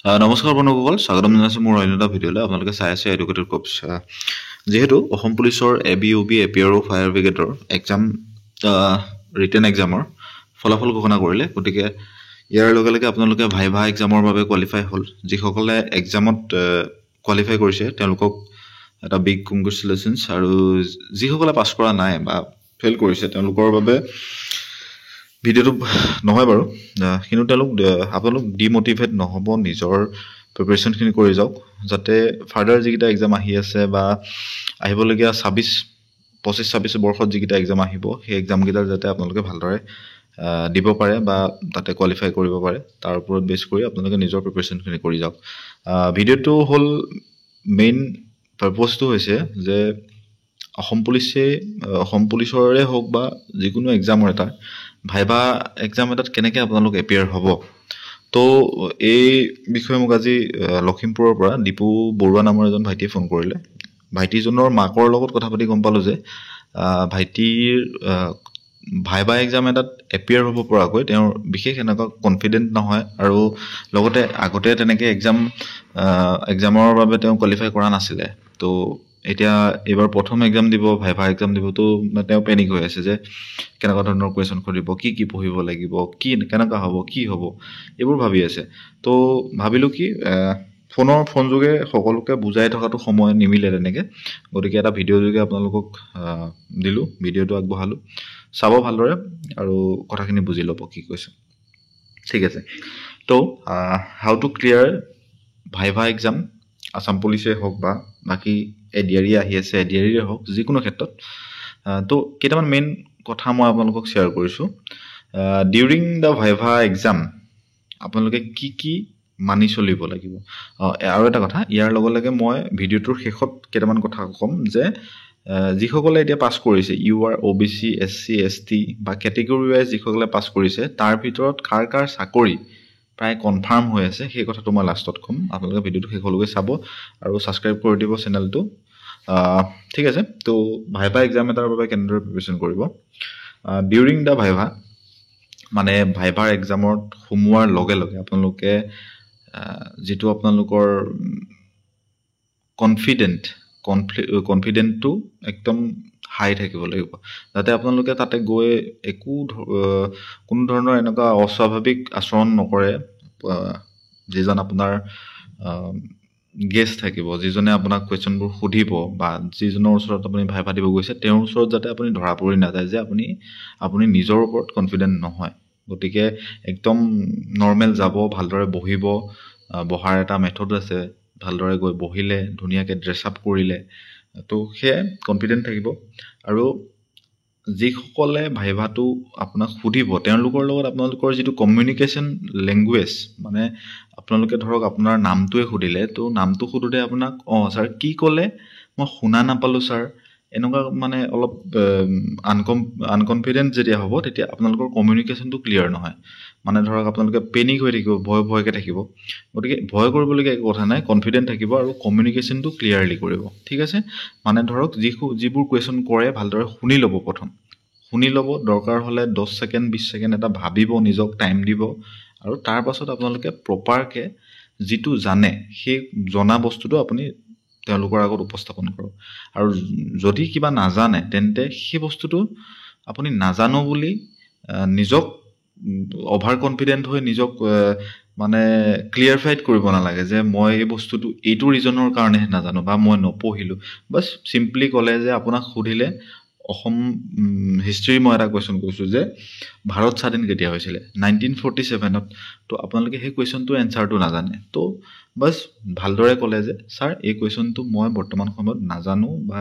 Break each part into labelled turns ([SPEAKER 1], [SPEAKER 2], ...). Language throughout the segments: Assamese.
[SPEAKER 1] নমস্কাৰ বন্ধুসকল, স্বাগতম জনাইছোঁ মোৰ অন্য এটা ভিডিঅ'লৈ। আপোনালোকে চাই আছে এডুকেটেড কপছ। যিহেতু অসম পুলিচৰ ABOB APRO ফায়াৰ ব্ৰিগেডৰ এক্সাম ৰিটেন এক্সামৰ ফলাফল ঘোষণা কৰিলে। গতিকে ইয়াৰ লগে লগে আপোনালোকে ভাইভা এক্সামৰ বাবে কোৱালিফাই হ'ল। যিসকলে এক্সামত কোৱালিফাই কৰিছে তেওঁলোকক এটা বিগ কংগ্ৰেচুলেশ্যনছ, আৰু যিসকলে পাছ কৰা নাই বা ফেইল কৰিছে তেওঁলোকৰ বাবে ভিডিঅ'টো নহয় বাৰু, কিন্তু আপোনালোক ডিমটিভেট নহ'ব, নিজৰ প্ৰিপেৰেশ্যনখিনি কৰি যাওক, যাতে ফাৰ্ডাৰ যিকেইটা এক্সাম আহি আছে বা আহিবলগীয়া 25-26 বৰ্ষত যিকেইটা এক্সাম আহিব সেই এক্সামকেইটা যাতে আপোনালোকে ভালদৰে দিব পাৰে বা তাতে কোৱালিফাই কৰিব পাৰে, তাৰ ওপৰত বেছ কৰি আপোনালোকে নিজৰ প্ৰিপেৰেশ্যনখিনি কৰি যাওক। ভিডিঅ'টো হ'ল মেইন পাৰ্পজটো হৈছে যে অসম পুলিচৰে হওক বা যিকোনো এক্সামৰ এটা ভাইভা এক্সাম এটাত কেনেকৈ আপোনালোক এপিয়াৰ হ'ব। তো এই বিষয়ে মোক আজি লখিমপুৰৰ পৰা দীপু বৰুৱা নামৰ এজন ভাইটিয়ে ফোন কৰিলে। ভাইটিজনৰ মাকৰ লগত কথা পাতি গম পালোঁ যে ভাইটিৰ ভাইভা এক্সাম এটাত এপিয়াৰ হ'ব পৰাকৈ তেওঁৰ বিশেষ এনেকুৱা কনফিডেণ্ট নহয়, আৰু লগতে আগতে তেনেকৈ এক্সামৰ বাবে তেওঁ কোৱালিফাই কৰা নাছিলে। তো এতিয়া এইবাৰ প্ৰথম এক্সাম দিব, ভাইভা এক্সাম দিব, তো তেওঁ পেনিক হৈ আছে যে কেনেকুৱা ধৰণৰ কুৱেশ্যন কৰিব, কি পঢ়িব লাগিব, কেনেকুৱা হ'ব, কি হ'ব, এইবোৰ ভাবি আছে। তো ভাবিলোঁ কি ফোন যোগে সকলোকে বুজাই থকাটো সময় নিমিলে তেনেকৈ, গতিকে এটা ভিডিঅ' যোগে আপোনালোকক দিলোঁ, ভিডিঅ'টো আগবঢ়ালোঁ, চাব ভালদৰে আৰু কথাখিনি বুজি ল'ব কি কৈছে। ঠিক আছে। তো how to clear viva exam, Assam পুলিচে হওক বা বাকী এডিআৰই আহি আছে, এডিআৰইৰে হওক, যিকোনো ক্ষেত্ৰত। তো কেইটামান মেইন কথা মই আপোনালোকক শ্বেয়াৰ কৰিছোঁ। ডিউৰিং দ্য ভাইভা এক্সাম আপোনালোকে কি মানি চলিব লাগিব। আৰু এটা কথা, ইয়াৰ লগে লগে মই ভিডিঅ'টোৰ শেষত কেইটামান কথা ক'ম যে যিসকলে এতিয়া পাছ কৰিছে, UR OBC SC ST বা কেটেগৰী ৱাইজ যিসকলে পাছ কৰিছে, তাৰ ভিতৰত কাৰ চাকৰি প্ৰায় কনফাৰ্ম হৈ আছে, সেই কথাটো মই লাষ্টত ক'ম। আপোনালোকে ভিডিঅ'টো শেষলৈকে চাব আৰু ছাবস্ক্ৰাইব কৰি দিব চেনেলটো। ঠিক আছে। তো ভাইভা এক্সাম এটাৰ বাবে কেনেদৰে প্ৰিপেৰেশ্যন কৰিব। ডিউৰিং দ্য ভাইভা মানে ভাইভাৰ এক্সামত সোমোৱাৰ লগে লগে আপোনালোকে যিটো আপোনালোকৰ কনফিডেণ্টটো একদম হাই থাকিব লাগিব, যাতে আপোনালোকে তাতে গৈ কোনো ধৰণৰ এনেকুৱা অস্বাভাৱিক আচৰণ নকৰে। যিজন আপোনাৰ গেষ্ট থাকিব, যিজনে আপোনাক কুৱেশ্যনবোৰ সুধিব বা যিজনৰ ওচৰত আপুনি ভাইভা দিব গৈছে, তেওঁৰ ওচৰত যাতে আপুনি ধৰা পৰি নাযায় যে আপুনি নিজৰ ওপৰত কনফিডেণ্ট নহয়। গতিকে একদম নৰ্মেল যাব, ভালদৰে বহিব, বহাৰ এটা মেথড আছে, ভালদৰে গৈ বহিলে, ধুনীয়াকৈ ড্ৰেছ আপ কৰিলে, তো সেয়াই কনফিডেণ্ট থাকিব। আৰু যিসকলে ভাইভাটো আপোনাক সুধিব তেওঁলোকৰ লগত আপোনালোকৰ যিটো কমিউনিকেশ্যন লেংগুৱেজ, মানে আপোনালোকে ধৰক আপোনাৰ নামটোৱে সুধিলে, তো নামটো সোধোতে আপোনাক ছাৰ কি ক'লে, মই শুনা নাপালোঁ ছাৰ, এনেকুৱা মানে অলপ আনকনফিডেণ্ট যেতিয়া হ'ব, তেতিয়া আপোনালোকৰ কমিউনিকেশ্যনটো ক্লিয়াৰ নহয়। মানে ধৰক আপোনালোকে পেনিক হৈ থাকিব, ভয়কৈ থাকিব। গতিকে ভয় কৰিবলগীয়া একো কথা নাই, কনফিডেণ্ট থাকিব আৰু কমিউনিকেশ্যনটো ক্লিয়াৰলি কৰিব। ঠিক আছে। মানে ধৰক যিবোৰ কুৱেশ্যন কৰে ভালদৰে শুনি ল'ব, প্ৰথম শুনি ল'ব, দৰকাৰ হ'লে 10 ছেকেণ্ড 20 ছেকেণ্ড এটা ভাবিব, নিজক টাইম দিব, আৰু তাৰ পাছত আপোনালোকে প্ৰপাৰকৈ যিটো জানে সেই জনা বস্তুটো আপুনি তেওঁলোকৰ আগত উপস্থাপন কৰক। আৰু যদি কিবা নাজানে তেন্তে সেই বস্তুটো আপুনি নাজানো বুলি নিজক অভাৰ কনফিডেণ্ট হৈ নিজক মানে ক্লিয়াৰফাইড কৰিব নালাগে যে মই এই বস্তুটো এইটো ৰিজনৰ কাৰণেহে নাজানো বা মই নপঢ়িলোঁ। বাছ চিম্পলি ক'লে যে আপোনাক সুধিলে অসম হিষ্ট্ৰীৰ মই এটা কুৱেশ্যন কৈছোঁ যে ভাৰত স্বাধীন কেতিয়া হৈছিলে, 1947ত। তো আপোনালোকে সেই কুৱেশ্যনটোৰ এনচাৰটো নাজানে, তো বাছ ভালদৰে ক'লে যে ছাৰ এই কুৱেশ্যনটো মই বৰ্তমান সময়ত নাজানো বা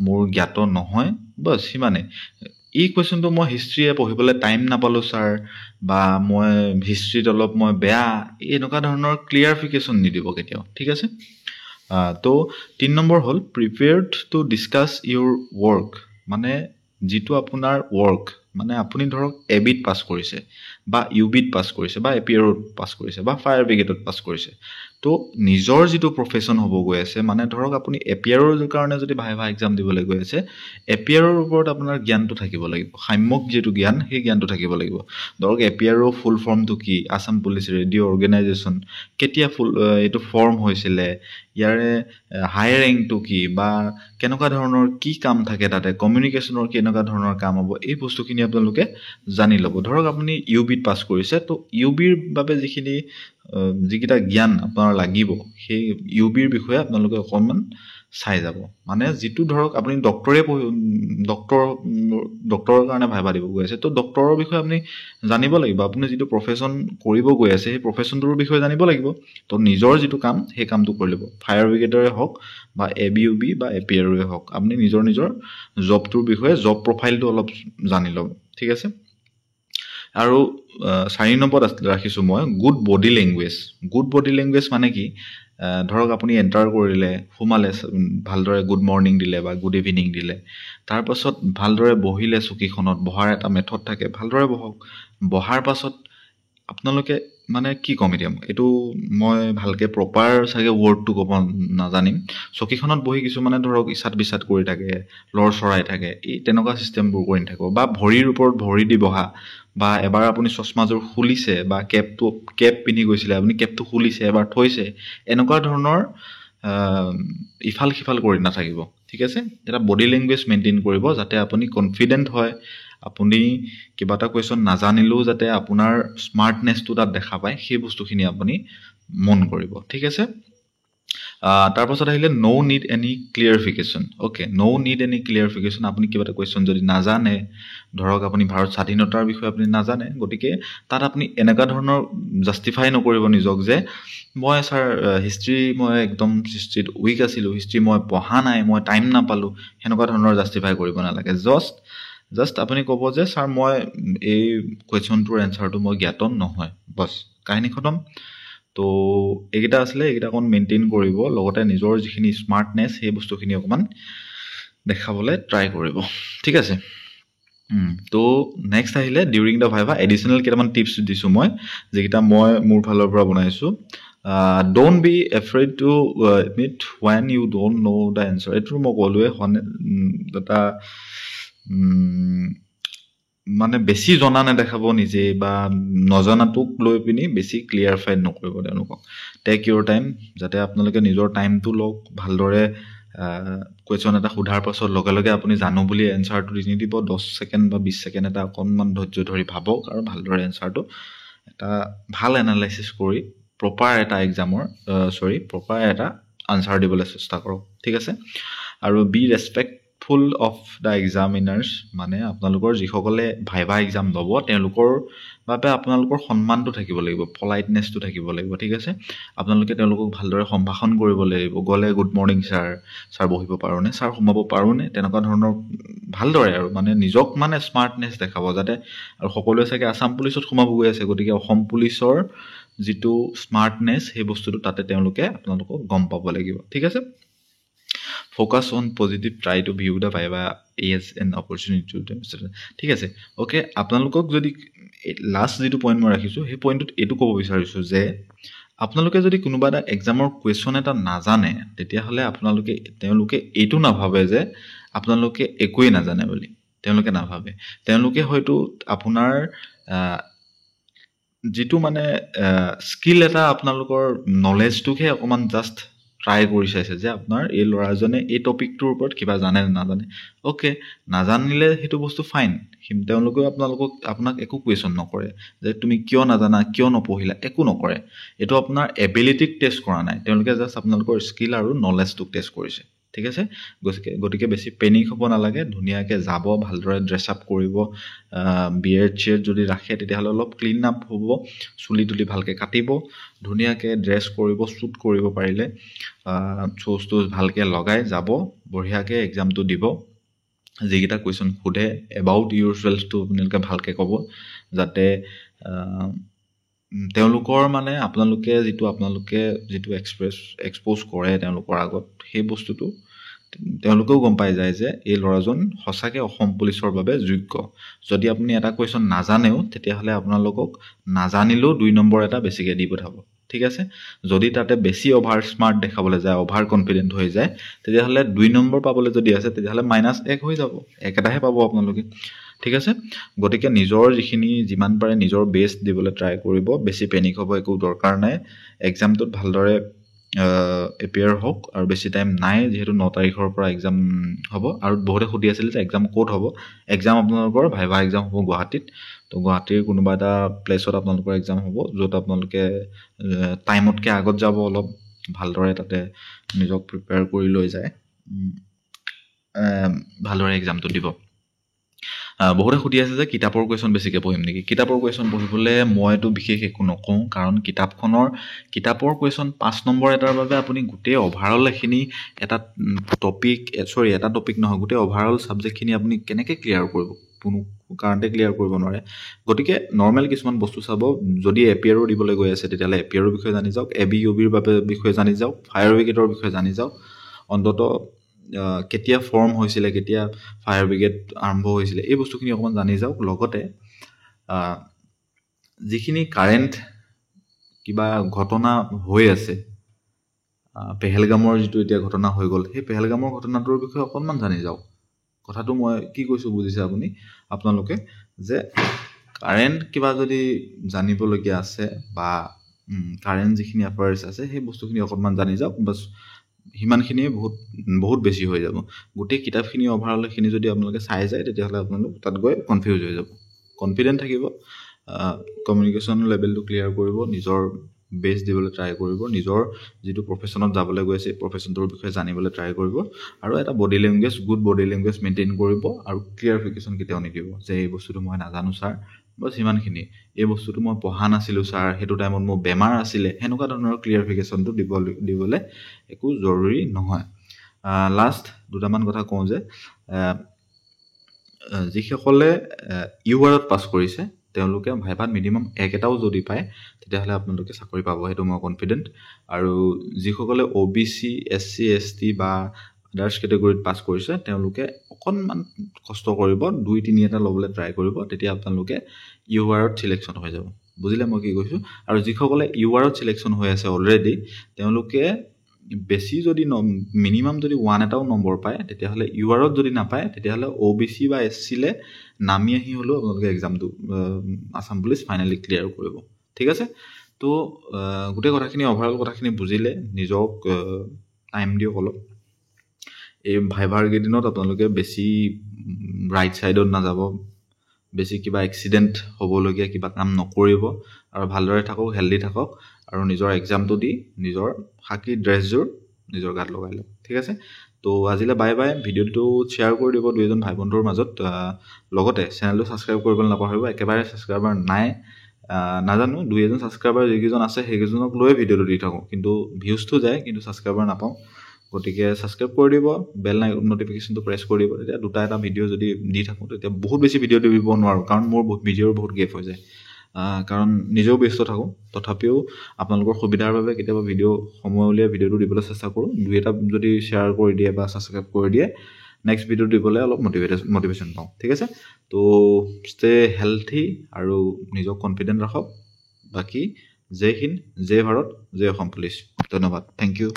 [SPEAKER 1] মোৰ জ্ঞাত নহয়, বাছ সিমানেই। এই কুৱেশ্যনটো মই হিষ্ট্ৰীয়ে পঢ়িবলৈ টাইম নাপালোঁ ছাৰ, বা মই হিষ্ট্ৰীত অলপ মই বেয়া, এনেকুৱা ধৰণৰ ক্লিয়াৰিফিকেশ্যন নিদিব কেতিয়াও। ঠিক আছে। তো 3 নম্বৰ হ'ল প্ৰিপেয়াৰ্ড টু ডিছকাছ ইউৰ ৱৰ্ক। মানে যিটো আপোনাৰ ৱৰ্ক, মানে আপুনি ধৰক এবিট পাছ কৰিছে, বা ইউবিত পাছ কৰিছে বা এপিয়াৰত পাছ কৰিছে বা ফায়াৰ ব্ৰিগেডত পাছ কৰিছে তো নিজৰ যিটো প্ৰফেশ্যন হ'ব গৈ আছে মানে ধৰক আপুনি এপিয়াৰৰ কাৰণে যদি ভাইভা এক্সাম দিবলৈ গৈ আছে এপিয়াৰৰ ওপৰত আপোনাৰ জ্ঞানটো থাকিব লাগিব সাম্যক যিটো জ্ঞান সেই জ্ঞানটো থাকিব লাগিব ধৰক এপিয়াৰৰ ফুল ফৰ্মটো কি আছাম পুলিচ ৰেডিঅ' অৰ্গেনাইজেশ্যন কেতিয়া এইটো ফৰ্ম হৈছিলে ইয়াৰে হাই ৰেংকটো কি বা কেনেকুৱা ধৰণৰ কি কাম থাকে তাতে কমিউনিকেশ্যনৰ কেনেকুৱা ধৰণৰ কাম হ'ব এই বস্তুখিনি আপোনালোকে জানি ল'ব ধৰক আপুনি ইউবিত পাছ কৰিছে তো ইউবিৰ বাবে যিকেইটা জ্ঞান আপোনাৰ লাগিব সেই ইউবিৰ বিষয়ে আপোনালোকে অকণমান চাই যাব মানে যিটো ধৰক আপুনি ডক্টৰৰ কাৰণে ভাইভা দিব গৈ আছে তো ডক্টৰৰ বিষয়ে আপুনি জানিব লাগিব আপুনি যিটো প্ৰফেশ্যন কৰিব গৈ আছে সেই প্ৰফেশ্যনটোৰ বিষয়ে জানিব লাগিব তো নিজৰ যিটো কাম সেই কামটো কৰি ল'ব ফায়াৰ ব্ৰিগেডৰে হওক বা ABUB বা APRৰে হওক আপুনি নিজৰ জবটোৰ বিষয়ে জব প্ৰফাইলটো অলপ জানি ল'ব ঠিক আছে আৰু 4 নম্বৰত ৰাখিছোঁ মই গুড বডি লেংগুৱেজ মানে কি ধৰক আপুনি এণ্টাৰ কৰিলে সোমালে ভালদৰে গুড মৰ্ণিং দিলে বা গুড ইভিনিং দিলে তাৰপাছত ভালদৰে বহিলে চকীখনত বহাৰ এটা মেথড থাকে ভালদৰে বহাৰ পাছত আপোনালোকে মানে কি ক'ম এতিয়া এইটো মই ভালকৈ প্ৰপাৰ চাগে ৱৰ্ডটো ক'ব নাজানিম চকীখনত বহি কিছুমানে ধৰক ইচাত বিচাত কৰি থাকে লৰ চৰাই থাকে এই তেনেকুৱা ছিষ্টেমবোৰ কৰি নাথাকিব বা ভৰিৰ ওপৰত ভৰি দি বহা বা এবাৰ আপুনি চশমাযোৰ খুলিছে বা কেপ পিন্ধি গৈছিলে আপুনি কেপটো খুলিছে এবাৰ থৈছে এনেকুৱা ধৰণৰ ইফাল সিফাল কৰি নাথাকিব ঠিক আছে এটা বডি লেংগুৱেজ মেইনটেইন কৰিব যাতে আপুনি কনফিডেণ্ট হয় আপুনি কিবা এটা কুৱেশ্যন নাজানিলেও যাতে আপোনাৰ স্মাৰ্টনেছটো তাত দেখা পায় সেই বস্তুখিনি আপুনি মন কৰিব ঠিক আছে তাৰপাছত আহিলে নো নিড এনি ক্লিয়াৰিফিকেশ্যন আপুনি কিবা এটা কুৱেশ্যন যদি নাজানে ধৰক আপুনি ভাৰত স্বাধীনতাৰ বিষয়ে আপুনি নাজানে গতিকে তাত আপুনি এনেকুৱা ধৰণৰ জাষ্টিফাই নকৰিব নিজক যে মই ছাৰ হিষ্ট্ৰী মই একদম হিষ্ট্ৰীত উইক আছিলোঁ হিষ্ট্ৰী মই পঢ়া নাই মই টাইম নাপালোঁ সেনেকুৱা ধৰণৰ জাষ্টিফাই কৰিব নালাগে জাষ্ট আপুনি ক'ব যে ছাৰ মই এই কুৱেশ্যনটোৰ এনচাৰটো মই জ্ঞাত নহয় বছ কাহিনী খতম তো এইকেইটা আছিলে এইকেইটা অকণ মেইনটেইন কৰিব লগতে নিজৰ যিখিনি স্মাৰ্টনেছ সেই বস্তুখিনি অকণমান দেখাবলৈ ট্ৰাই কৰিব ঠিক আছে তো নেক্সট আহিলে ডিউৰিং দ্য ভাইভা এডিশ্যনেল কেইটামান টিপছ দিছোঁ মই যিকেইটা মই মোৰ ফালৰ পৰা বনাইছোঁ don't be afraid to admit when you don't know' the answer এইটো মই ক'লোৱে এটা মানে বেছি জনা নেদেখাব নিজে বা নজনাটোক লৈ পিনি বেছি ক্লিয়াৰফাইড নকৰিব তেওঁলোকক টেক ইউৰ টাইম যাতে আপোনালোকে নিজৰ টাইমটো লওক ভালদৰে কুৱেশ্যন এটা সোধাৰ পাছত লগে লগে আপুনি জানো বুলি এনচাৰটো দি নিদিব 10 ছেকেণ্ড বা 20 ছেকেণ্ড এটা অকণমান ধৈৰ্য ধৰি ভাবক আৰু ভালদৰে এনচাৰটো এটা ভাল এনালাইচিছ কৰি প্ৰপাৰ এটা আনচাৰ দিবলৈ চেষ্টা কৰক ঠিক আছে আৰু বি ৰেছপেক্টফুল অফ দ্য এক্সামিনাৰ্ছ মানে আপোনালোকৰ যিসকলে ভাইভা এক্সাম ল'ব তেওঁলোকৰ বাবে আপোনালোকৰ সন্মানটো থাকিব লাগিব পলাইটনেছটো থাকিব লাগিব ঠিক আছে আপোনালোকে তেওঁলোকক ভালদৰে সম্ভাষণ কৰিব লাগিব গ'লে গুড মৰ্ণিং ছাৰ বহিব পাৰোঁনে ছাৰ সোমাব পাৰোঁনে তেনেকুৱা ধৰণৰ ভালদৰে আৰু মানে নিজক মানে স্মাৰ্টনেছ দেখাব যাতে আৰু সকলোৱে চাগে আছাম পুলিচত সোমাব গৈ আছে গতিকে অসম পুলিচৰ যিটো স্মাৰ্টনেছ সেই বস্তুটো তাতে তেওঁলোকে আপোনালোকক গম পাব লাগিব ঠিক আছে focus on positive try to view the viva as an opportunity ঠিক আছে অ'কে আপোনালোকক যদি লাষ্ট যিটো পইণ্ট মই ৰাখিছোঁ সেই পইণ্টটোত এইটো ক'ব বিচাৰিছোঁ যে আপোনালোকে যদি কোনোবা এটা এক্সামৰ কুৱেশ্যন এটা নাজানে তেতিয়াহ'লে তেওঁলোকে এইটো নাভাবে যে আপোনালোকে একোৱেই নাজানে বুলি তেওঁলোকে নাভাবে তেওঁলোকে হয়তো আপোনাৰ যিটো মানে স্কিল এটা আপোনালোকৰ নলেজটোকহে অকণমান জাষ্ট ট্ৰাই কৰি চাইছে যে আপোনাৰ এই ল'ৰাজনে এই টপিকটোৰ ওপৰত কিবা জানে নে নাজানে অ'কে নাজানিলে সেইটো বস্তু ফাইন তেওঁলোকেও আপোনাক একো কুৱেশ্যন নকৰে যে তুমি কিয় নাজানা কিয় নপঢ়িলা একো নকৰে এইটো আপোনাৰ এবিলিটিক টেষ্ট কৰা নাই তেওঁলোকে জাষ্ট আপোনালোকৰ স্কিল আৰু নলেজটোক টেষ্ট কৰিছে ঠিক আছে গতিকে বেছি পেনিক হ'ব নালাগে ধুনীয়াকৈ যাব ভালদৰে ড্ৰেছ আপ কৰিব বিয়েৰ্ড চিয়েৰ্ড যদি ৰাখে তেতিয়াহ'লে অলপ ক্লিন আপ হ'ব চুলি তুলি ভালকৈ কাটিব ধুনীয়াকৈ ড্ৰেছ কৰিব শ্বুট কৰিব পাৰিলে শ্ব'জটো ভালকৈ লগাই যাব বঢ়িয়াকৈ এক্সামটো দিব যিকেইটা কুৱেশ্যন সোধে এবাউট ইউৰ চেল্ফটো আপোনালোকে ভালকৈ ক'ব যাতে তেওঁলোকৰ মানে আপোনালোকে যিটো এক্সপ'জ কৰে তেওঁলোকৰ আগত সেই বস্তুটো তেওঁলোকেও গম পাই যায় যে এই ল'ৰাজন সঁচাকৈ অসম পুলিচৰ বাবে যোগ্য। যদি আপুনি এটা কুৱেশ্যন নাজানেও তেতিয়াহ'লে আপোনালোকক নাজানিলেও 2 নম্বৰ এটা বেছিকৈ দি পঠাব, ঠিক আছে। যদি তাতে বেছি অভাৰ স্মাৰ্ট দেখাবলৈ যায়, অভাৰ কনফিডেণ্ট হৈ যায়, তেতিয়াহ'লে 2 নম্বৰ পাবলৈ যদি আছে তেতিয়াহ'লে -1 হৈ যাব, একেটাহে পাব আপোনালোকে, ঠিক আছে। গতিকে নিজৰ যিমান পাৰে নিজৰ বেষ্ট দিবলৈ ট্ৰাই কৰিব, বেছি পেনিক হ'ব একো দৰকাৰ নাই। এক্সামটোত ভালদৰে এপিয়াৰ হওক, আৰু বেছি টাইম নাই যিহেতু 9 তাৰিখৰ পৰা এক্সাম হ'ব। আৰু বহুতে সুধি আছিল যে এক্সাম ক'ত হ'ব। এক্সাম আপোনালোকৰ ভাইভা এক্সাম হ'ব গুৱাহাটীত। তো গুৱাহাটীৰ কোনোবা এটা প্লেচত আপোনালোকৰ এক্সাম হ'ব, য'ত আপোনালোকে টাইমতকৈ আগত যাব, অলপ ভালদৰে তাতে নিজক প্ৰিপেয়াৰ কৰি লৈ যায়, ভালদৰে এক্সামটো দিব। বহুতে সুধি আছে যে কিতাপৰ কুৱেশ্যন বেছিকৈ পঢ়িম নেকি। কিতাপৰ কুৱেশ্যন পঢ়িবলৈ মইতো বিশেষ একো নকওঁ, কাৰণ কিতাপৰ কুৱেশ্যন 5 নম্বৰ এটাৰ বাবে আপুনি গোটেই অভাৰঅল এখিনি এটা টপিক নহয়, গোটেই অভাৰঅল ছাবজেক্টখিনি আপুনি কেনেকৈ ক্লিয়াৰ কৰিব, কোনো কাৰণতে ক্লিয়াৰ কৰিব নোৱাৰে। গতিকে নৰ্মেল কিছুমান বস্তু চাব। যদি এপিয়াৰো দিবলৈ গৈ আছে তেতিয়াহ'লে এপিয়াৰৰ বিষয়ে জানি যাওক, ABUBৰ বিষয়ে জানি যাওক, ফায়াৰ ব্ৰিগেডৰ বিষয়ে জানি যাওক। অন্ততঃ কেতিয়া ফৰ্ম হৈছিলে, কেতিয়া ফায়াৰ ব্ৰিগেড আৰম্ভ হৈছিলে, এই বস্তুখিনি অকণমান জানি যাওক। লগতে যিখিনি কাৰেণ্ট কিবা ঘটনা হৈ আছে, পেহেলগামৰ যিটো এতিয়া ঘটনা হৈ গ'ল, সেই পেহেলগামৰ ঘটনাটোৰ বিষয়ে অকণমান জানি যাওক। কথাটো মই কি কৈছোঁ বুজিছে আপোনালোকে, যে কাৰেণ্ট কিবা যদি জানিবলগীয়া আছে বা কাৰেণ্ট যিখিনি এফেয়াৰ্ছ আছে সেই বস্তুখিনি অকণমান জানি যাওক। বাছ সিমানখিনিয়ে বহুত বেছি হৈ যাব। গোটেই কিতাপখিনি অভাৰঅল এইখিনি যদি আপোনালোকে চাই যায় তেতিয়াহ'লে আপোনালোক তাত গৈ কনফিউজ হৈ যাব। কনফিডেণ্ট থাকিব, কমিউনিকেশ্যন লেভেলটো ক্লিয়াৰ কৰিব, নিজৰ বেষ্ট দিবলৈ ট্ৰাই কৰিব, নিজৰ যিটো প্ৰফেশ্যনত যাবলৈ গৈছে সেই প্ৰফেশ্যনটোৰ বিষয়ে জানিবলৈ ট্ৰাই কৰিব, আৰু এটা গুড বডি লেংগুৱেজ মেইনটেইন কৰিব, আৰু ক্লিয়াৰিফিকেশ্যন কেতিয়াও নিদিব যে এই বস্তুটো মই নাজানো ছাৰ, বাছ সিমানখিনি, এই বস্তুটো মই পঢ়া নাছিলোঁ ছাৰ, সেইটো টাইমত মোৰ বেমাৰ আছিলে, সেনেকুৱা ধৰণৰ ক্লিয়াৰিফিকেশ্যনটো দিবলৈ একো জৰুৰী নহয়। লাষ্ট দুটামান কথা কওঁ যে যিসকলে URত পাছ কৰিছে তেওঁলোকে ভাইভাত মিনিমাম 1 এটাও যদি পায় তেতিয়াহ'লে আপোনালোকে চাকৰি পাব, সেইটো মই কনফিডেণ্ট। আৰু যিসকলে OBC SC ST বা আদাৰ্ছ কেটেগৰীত পাছ কৰিছে তেওঁলোকে অকণমান কষ্ট কৰিব, 2-3 এটা ল'বলৈ ট্ৰাই কৰিব, তেতিয়া আপোনালোকে URত চিলেকশ্যন হৈ যাব। বুজিলে মই কি কৈছোঁ? আৰু যিসকলে URত চিলেকশ্যন হৈ আছে অলৰেডি, তেওঁলোকে বেছি যদি মিনিমাম যদি 1 এটাও নম্বৰ পায় তেতিয়াহ'লে URত যদি নাপায় তেতিয়াহ'লে OBC বা SCলে নামি আহি হ'লেও আপোনালোকে এক্সামটো আছাম পুলিচ ফাইনেলি ক্লিয়াৰ কৰিব, ঠিক আছে। তো গোটেই কথাখিনি অভাৰঅল কথাখিনি বুজিলে নিজক টাইম দিয়ক অলপ। এই ভাইভাৰ কেইদিনত আপোনালোকে বেছি ৰাইট ছাইডত নাযাব, বেছি কিবা এক্সিডেণ্ট হ'বলগীয়া কিবা কাম নকৰিব, আৰু ভালদৰে থাকক, হেল্ডি থাকক, আৰু নিজৰ এক্সামটো দি নিজৰ খাকী ড্ৰেছযোৰ নিজৰ গাত লগাই লওক, ঠিক আছে। তো আজিলৈ বাই বাই। ভিডিঅ'টো শ্বেয়াৰ কৰি দিব 2-এজন ভাই বন্ধুৰ মাজত। লগতে চেনেলটো ছাবস্ক্ৰাইব কৰিবলৈ নাপাহৰিব। একেবাৰে ছাবস্ক্ৰাইবাৰ নাই, নাজানো, 2-এজন ছাবস্ক্ৰাইবাৰ যিকেইজন আছে সেইকেইজনক লৈয়ে ভিডিঅ'টো দি থাকোঁ, কিন্তু ভিউজটো যায় কিন্তু ছাবস্ক্ৰাইবাৰ নাপাওঁ। গতিকে ছাবস্ক্ৰাইব কৰি দিব, বেল নটিফিকেশ্যনটো প্ৰেছ কৰি দিব, তেতিয়া 2-এটা ভিডিঅ' যদি দি থাকোঁ তেতিয়া বহুত বেছি ভিডিঅ' দিব নোৱাৰোঁ, কাৰণ মোৰ ভিডিঅ'ৰ বহুত গেপ হৈ যায়, কাৰণ নিজেও ব্যস্ত থাকোঁ। তথাপিও আপোনালোকৰ সুবিধাৰ বাবে কেতিয়াবা সময় উলিয়াই ভিডিঅ'টো দিবলৈ চেষ্টা কৰোঁ। 2-এটা যদি শ্বেয়াৰ কৰি দিয়ে বা ছাবস্ক্ৰাইব কৰি দিয়ে, নেক্সট ভিডিঅ' দিবলৈ অলপ মটিভেশ্যন পাওঁ, ঠিক আছে। তো ষ্টে হেল্থি আৰু নিজক কনফিডেণ্ট ৰাখক। বাকী জয় হিন্দ, জয় ভাৰত, জয় অসম পুলিচ। ধন্যবাদ, থেংক ইউ।